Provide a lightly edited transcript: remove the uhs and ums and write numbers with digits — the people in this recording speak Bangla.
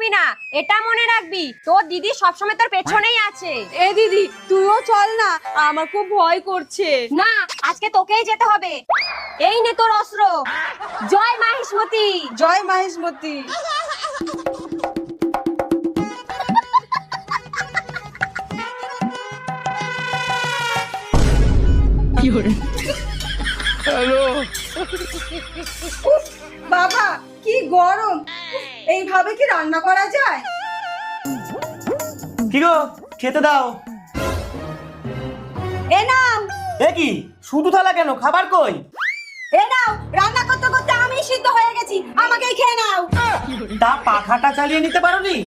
পারবি না, এটা মনে রাখবি। তোর দিদি সবসময় তোর পেছনেই আছে। এ দিদি তুইও চল না, আমার খুব ভয় করছে। না, আজকে তোকেই যেতে হবে। এই নে তোর অস্ত্র। জয় মাহিষ্মতি। জয় মাহেশমতি। উফ, বাবা কি গরম, এইভাবে কি রান্না করা যায়? কি গো, খেতে দাও। এ নাও। এ কি শুধু থালা কেন, খাবার কই? এ নাও, রান্না করতে করতে আমি সিদ্ধ হয়ে গেছি, আমাকেই খেয়ে নাও। তা পাখাটা চালিয়ে নিতে পারোনি?